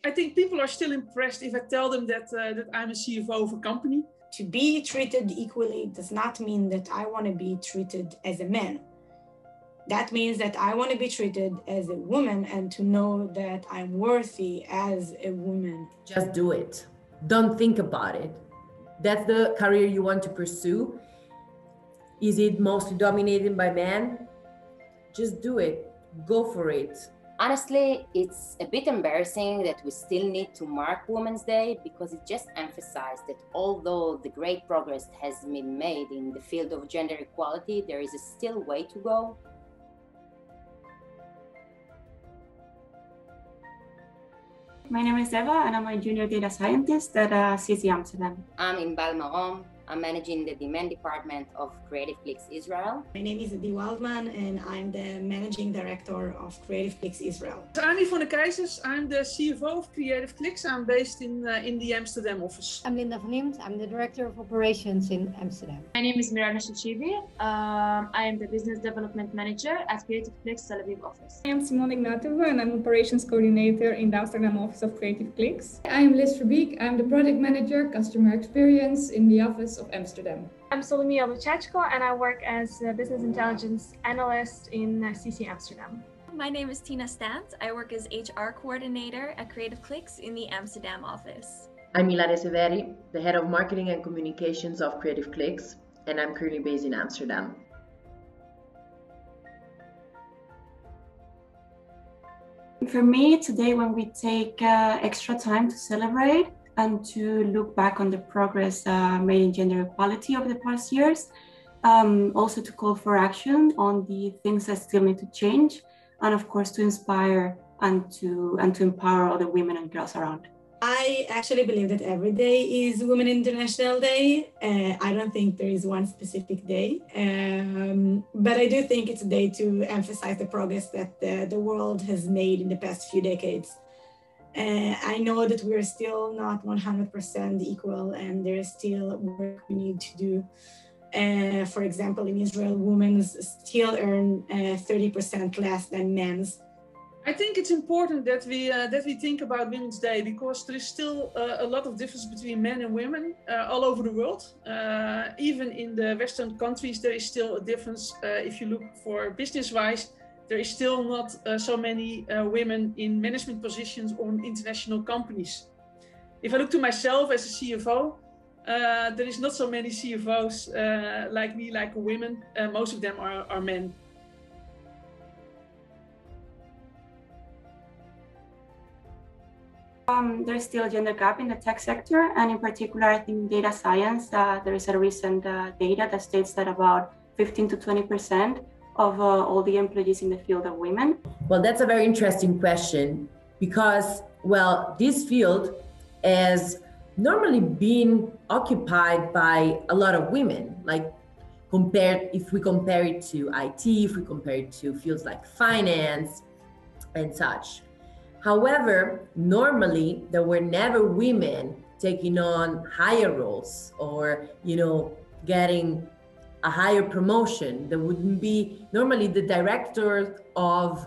I think people are still impressed if I tell them that I'm a CFO of a company. To be treated equally does not mean that I want to be treated as a man. That means that I want to be treated as a woman and to know that I'm worthy as a woman. Just do it. Don't think about it. That's the career you want to pursue. Is it mostly dominated by men? Just do it. Go for it. Honestly, it's a bit embarrassing that we still need to mark Women's Day because it just emphasized that although the great progress has been made in the field of gender equality, there is still a way to go. My name is Eva and I'm a junior data scientist at CC Amsterdam. I'm Inbal Marom. I'm managing the demand department of creativeclicks Israel. My name is Adi Waldman and I'm the managing director of creativeclicks Israel. I'm Yvonne Keizers. I'm the CFO of creativeclicks. I'm based in the Amsterdam office. I'm Linda van Niemt. I'm the director of operations in Amsterdam. My name is Mirana Shachivi. I am the business development manager at creativeclicks Tel Aviv office. I am Simone Ignatova and I'm operations coordinator in the Amsterdam office of creativeclicks. I am Liz Verbeek. I'm the project manager, customer experience in the office of Amsterdam. I'm Solomia Luchachko and I work as a business intelligence analyst in CC Amsterdam. My name is Tina Stant. I work as HR coordinator at creativeclicks in the Amsterdam office. I'm Ilare Severi, the head of marketing and communications of creativeclicks, and I'm currently based in Amsterdam. For me, today when we take extra time to celebrate and to look back on the progress made in gender equality over the past years, also to call for action on the things that still need to change, and of course to inspire and to empower other women and girls around. I actually believe that every day is Women International Day. I don't think there is one specific day, but I do think it's a day to emphasize the progress that the world has made in the past few decades. I know that we're still not 100% equal and there is still work we need to do. For example, in Israel, women still earn 30% less than men's. I think it's important that we think about Women's Day because there is still a lot of difference between men and women all over the world. Even in the Western countries, there is still a difference. If you look for business-wise, there is still not so many women in management positions on international companies. If I look to myself as a CFO, there is not so many CFOs like me, like women. Most of them are men. There's still a gender gap in the tech sector, and in particular, I think in data science, there is a recent data that states that about 15 to 20% of all the employees in the field are women. Well, that's a very interesting question because, well, this field has normally been occupied by a lot of women, like if we compare it to IT, if we compare it to fields like finance and such. However, normally there were never women taking on higher roles or, getting a higher promotion. There wouldn't be normally the director of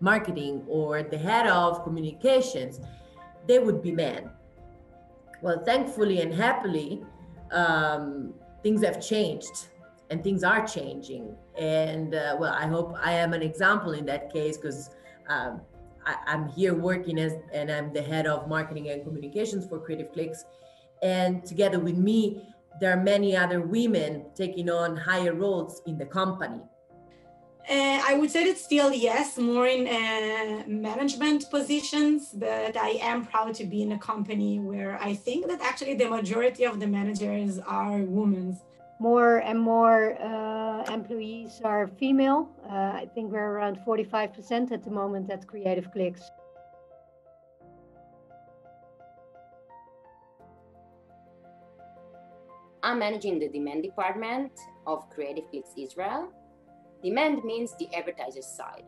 marketing or the head of communications. They would be men. Well, thankfully and happily, things have changed and things are changing. And well, I hope I am an example in that case because I'm here working and I'm the head of marketing and communications for creativeclicks. And together with me, there are many other women taking on higher roles in the company. I would say that still, yes, more in management positions, but I am proud to be in a company where I think that actually the majority of the managers are women. More and more employees are female. I think we're around 45% at the moment at creativeclicks. I'm managing the demand department of creativeclicks Israel. Demand means the advertiser side.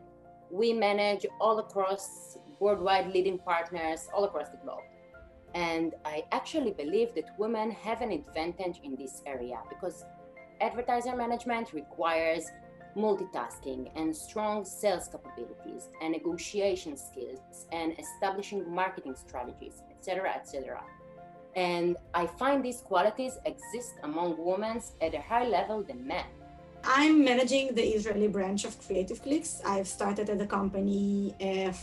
We manage all across worldwide leading partners all across the globe. And I actually believe that women have an advantage in this area because advertiser management requires multitasking and strong sales capabilities and negotiation skills and establishing marketing strategies, etc., etc. And I find these qualities exist among women at a higher level than men. I'm managing the Israeli branch of creativeclicks. I've started at the company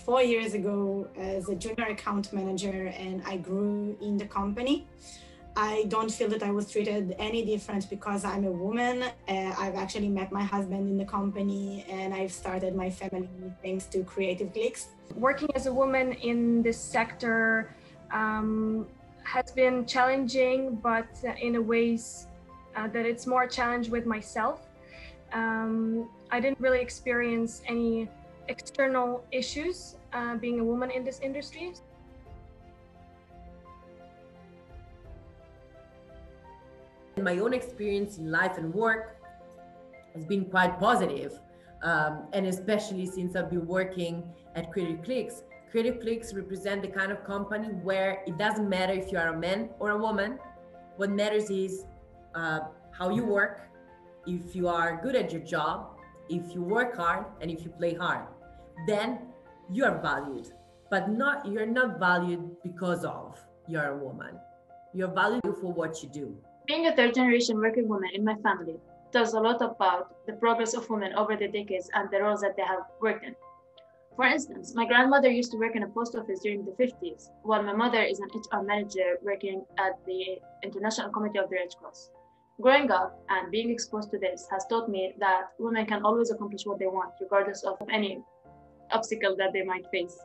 4 years ago as a junior account manager, and I grew in the company. I don't feel that I was treated any different because I'm a woman. I've actually met my husband in the company, and I've started my family thanks to creativeclicks. Working as a woman in this sector has been challenging, but in a ways that it's more a challenge with myself. I didn't really experience any external issues being a woman in this industry. My own experience in life and work has been quite positive, and especially since I've been working at creativeclicks. creativeclicks represent the kind of company where it doesn't matter if you are a man or a woman. What matters is how you work, if you are good at your job, if you work hard, and if you play hard. Then you are valued, but you're not valued because of you're a woman. You're valued for what you do. Being a third-generation working woman in my family tells a lot about the progress of women over the decades and the roles that they have worked in. For instance, my grandmother used to work in a post office during the 50s, while my mother is an HR manager working at the International Committee of the Red Cross. Growing up and being exposed to this has taught me that women can always accomplish what they want, regardless of any obstacle that they might face.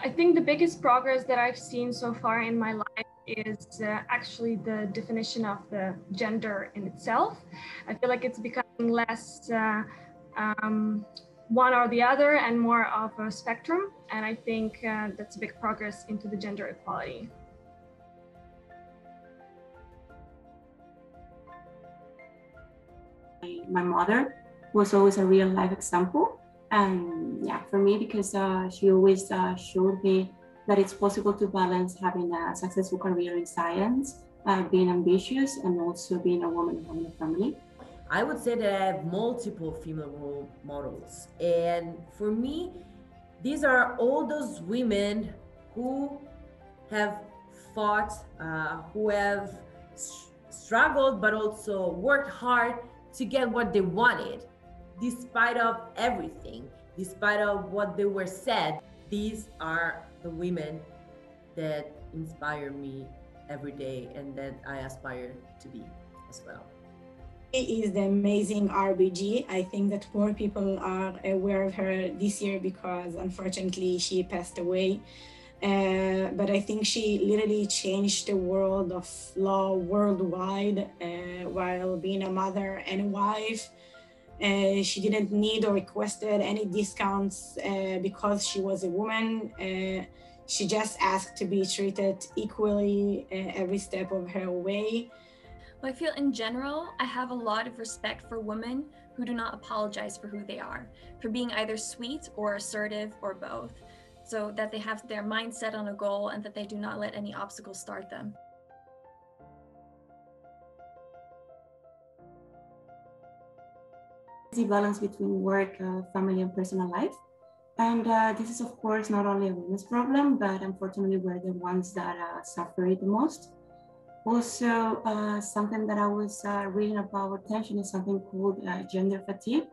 I think the biggest progress that I've seen so far in my life is actually the definition of the gender in itself. I feel like it's becoming less one or the other and more of a spectrum. And I think that's a big progress into the gender equality. My mother was always a real life example. And yeah, for me, because she always showed me that it's possible to balance having a successful career in science, being ambitious, and also being a woman and having a family. I would say that I have multiple female role models. And for me, these are all those women who have fought, who have struggled, but also worked hard to get what they wanted, despite of everything, despite of what they were said. These are the women that inspire me every day and that I aspire to be as well. She is the amazing RBG. I think that more people are aware of her this year because unfortunately she passed away. But I think she literally changed the world of law worldwide while being a mother and a wife. She didn't need or requested any discounts because she was a woman. She just asked to be treated equally every step of her way. Well, I feel in general, I have a lot of respect for women who do not apologize for who they are, for being either sweet or assertive or both, so that they have their mind set on a goal and that they do not let any obstacles start them. The balance between work, family, and personal life. And this is, of course, not only a women's problem, but unfortunately, we're the ones that suffer it the most. Also, something that I was reading about attention is something called gender fatigue.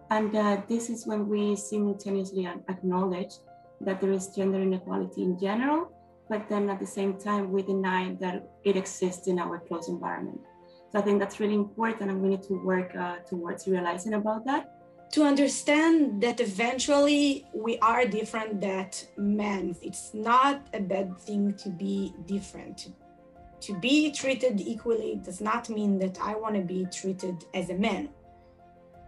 And this is when we simultaneously acknowledge that there is gender inequality in general, but then at the same time, we deny that it exists in our close environment. So I think that's really important, and we need to work towards realizing about that. To understand that eventually we are different than men. It's not a bad thing to be different. To be treated equally does not mean that I want to be treated as a man.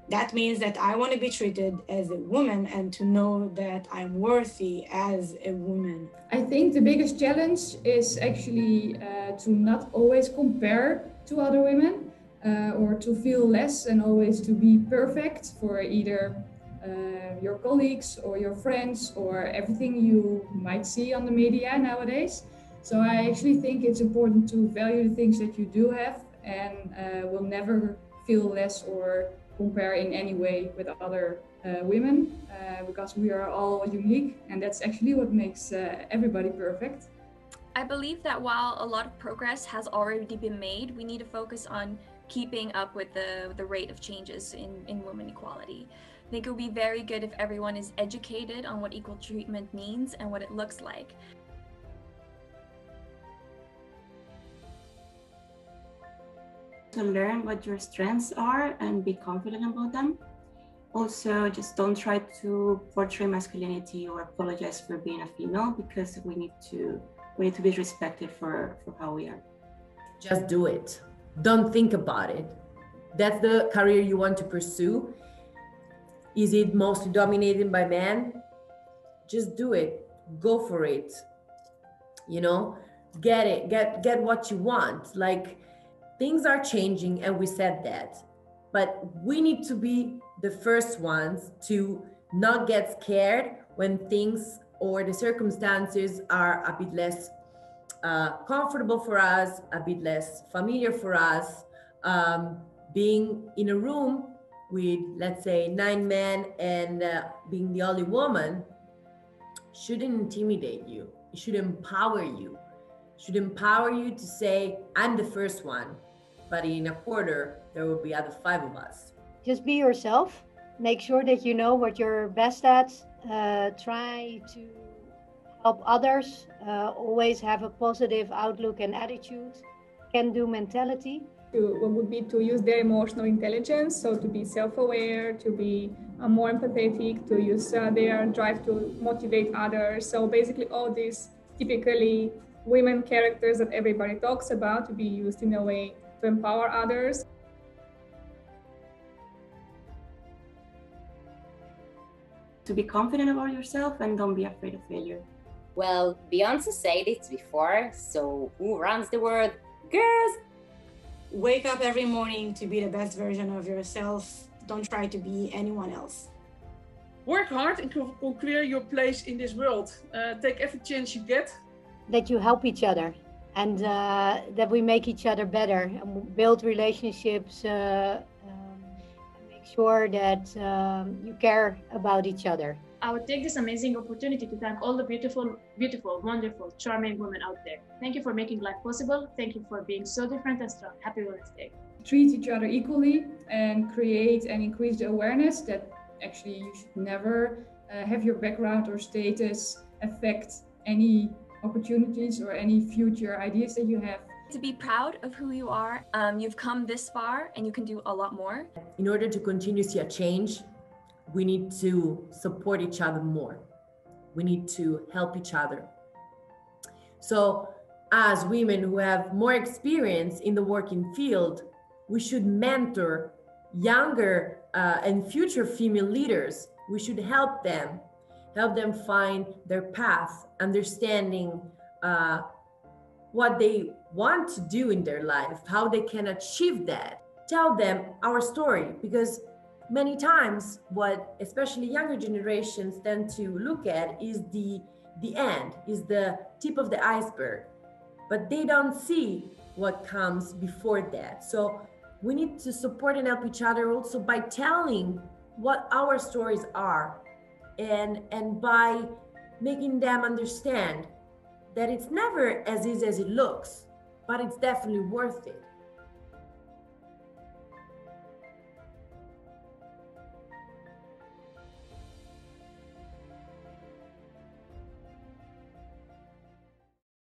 That means that I want to be treated as a woman and to know that I'm worthy as a woman. I think the biggest challenge is actually to not always compare to other women or to feel less and always to be perfect for either your colleagues or your friends or everything you might see on the media nowadays. So I actually think it's important to value the things that you do have and will never feel less or compare in any way with other women, because we are all unique, and that's actually what makes everybody perfect. I believe that while a lot of progress has already been made, we need to focus on keeping up with the rate of changes in women equality. I think it would be very good if everyone is educated on what equal treatment means and what it looks like. To learn what your strengths are and be confident about them. Also, just don't try to portray masculinity or apologize for being a female, because we need to be respected for how we are. Just do it. Don't think about it. That's the career you want to pursue. Is it mostly dominated by men? Just do it. Go for it. You know, get it. Get what you want. Like, things are changing, and we said that. But we need to be the first ones to not get scared when things or the circumstances are a bit less comfortable for us, a bit less familiar for us. Being in a room with, let's say, 9 men and being the only woman shouldn't intimidate you. It should empower you. It should empower you to say, I'm the first one, but in a quarter, there will be other 5 of us. Just be yourself. Make sure that you know what you're best at. Try to help others. Always have a positive outlook and attitude. Can-do mentality. What would be to use their emotional intelligence, so to be self-aware, to be more empathetic, to use their drive to motivate others. So basically all these typically women characters that everybody talks about to be used in a way to empower others. To be confident about yourself and don't be afraid of failure. Well, Beyonce said it before, so who runs the world? Girls! Wake up every morning to be the best version of yourself. Don't try to be anyone else. Work hard and clear your place in this world. Take every chance you get. That you help each other, and that we make each other better and build relationships, and make sure that you care about each other. I would take this amazing opportunity to thank all the beautiful, wonderful, charming women out there. Thank you for making life possible. Thank you for being so different and strong. Happy Women's Treat each other equally and create and increase the awareness that actually you should never have your background or status affect any opportunities or any future ideas that you have. To be proud of who you are. You've come this far and you can do a lot more. In order to continue to see a change, we need to support each other more. We need to help each other. So as women who have more experience in the working field, we should mentor younger and future female leaders. We should help them find their path, understanding what they want to do in their life, how they can achieve that. Tell them our story, because many times what especially younger generations tend to look at is the end, is the tip of the iceberg, but they don't see what comes before that. So we need to support and help each other also by telling what our stories are, and by making them understand that it's never as easy as it looks, but it's definitely worth it.